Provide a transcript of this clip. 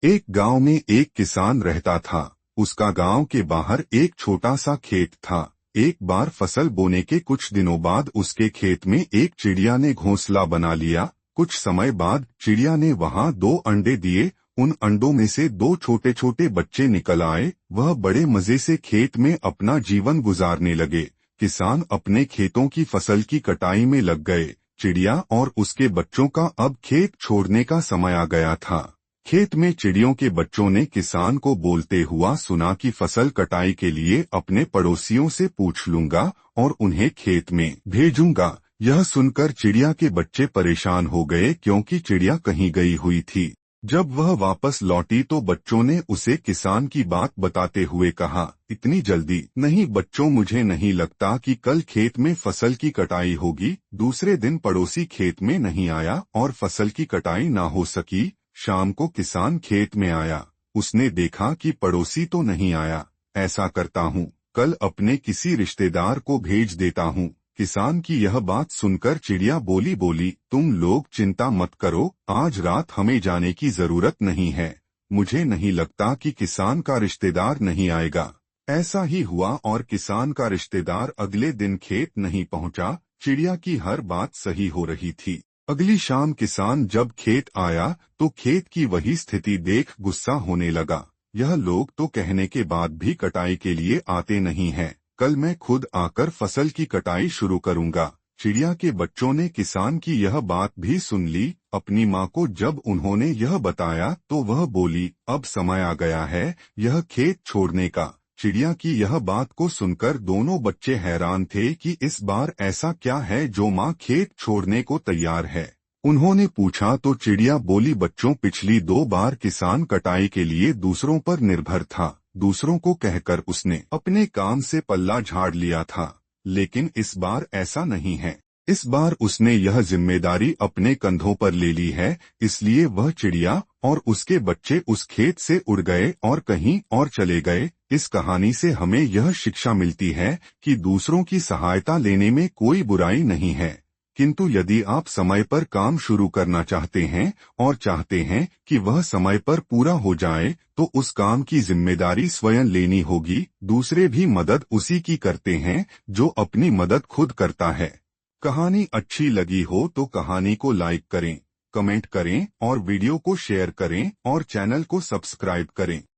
एक गांव में एक किसान रहता था। उसका गांव के बाहर एक छोटा सा खेत था। एक बार फसल बोने के कुछ दिनों बाद उसके खेत में एक चिड़िया ने घोंसला बना लिया। कुछ समय बाद चिड़िया ने वहां 2 अंडे दिए। उन अंडों में से 2 छोटे छोटे बच्चे निकल आए। वह बड़े मजे से खेत में अपना जीवन गुजारने लगे। किसान अपने खेतों की फसल की कटाई में लग गए। चिड़िया और उसके बच्चों का अब खेत छोड़ने का समय आ गया था। खेत में चिड़ियों के बच्चों ने किसान को बोलते हुआ सुना कि फसल कटाई के लिए अपने पड़ोसियों से पूछ लूंगा और उन्हें खेत में भेजूंगा। यह सुनकर चिड़िया के बच्चे परेशान हो गए क्योंकि चिड़िया कहीं गई हुई थी। जब वह वापस लौटी तो बच्चों ने उसे किसान की बात बताते हुए कहा, इतनी जल्दी नहीं बच्चों, मुझे नहीं लगता कि कल खेत में फसल की कटाई होगी। दूसरे दिन पड़ोसी खेत में नहीं आया और फसल की कटाई ना हो सकी। शाम को किसान खेत में आया। उसने देखा कि पड़ोसी तो नहीं आया। ऐसा करता हूँ, कल अपने किसी रिश्तेदार को भेज देता हूँ। किसान की यह बात सुनकर चिड़िया बोली, तुम लोग चिंता मत करो, आज रात हमें जाने की जरूरत नहीं है। मुझे नहीं लगता कि किसान का रिश्तेदार नहीं आएगा। ऐसा ही हुआ और किसान का रिश्तेदार अगले दिन खेत नहीं पहुंचा। चिड़िया की हर बात सही हो रही थी। अगली शाम किसान जब खेत आया तो खेत की वही स्थिति देख गुस्सा होने लगा। यह लोग तो कहने के बाद भी कटाई के लिए आते नहीं हैं। कल मैं खुद आकर फसल की कटाई शुरू करूंगा। चिड़िया के बच्चों ने किसान की यह बात भी सुन ली। अपनी माँ को जब उन्होंने यह बताया तो वह बोली, अब समय आ गया है यह खेत छोड़ने का। चिड़िया की यह बात को सुनकर दोनों बच्चे हैरान थे कि इस बार ऐसा क्या है जो माँ खेत छोड़ने को तैयार है। उन्होंने पूछा तो चिड़िया बोली, बच्चों, पिछली 2 बार किसान कटाई के लिए दूसरों पर निर्भर था। दूसरों को कहकर उसने अपने काम से पल्ला झाड़ लिया था, लेकिन इस बार ऐसा नहीं है। इस बार उसने यह जिम्मेदारी अपने कंधों पर ले ली है। इसलिए वह चिड़िया और उसके बच्चे उस खेत से उड़ गए और कहीं और चले गए। इस कहानी से हमें यह शिक्षा मिलती है कि दूसरों की सहायता लेने में कोई बुराई नहीं है, किंतु यदि आप समय पर काम शुरू करना चाहते हैं और चाहते हैं कि वह समय पर पूरा हो जाए तो उस काम की जिम्मेदारी स्वयं लेनी होगी। दूसरे भी मदद उसी की करते हैं जो अपनी मदद खुद करता है। कहानी अच्छी लगी हो तो कहानी को लाइक करें, कमेंट करें और वीडियो को शेयर करें और चैनल को सब्सक्राइब करें।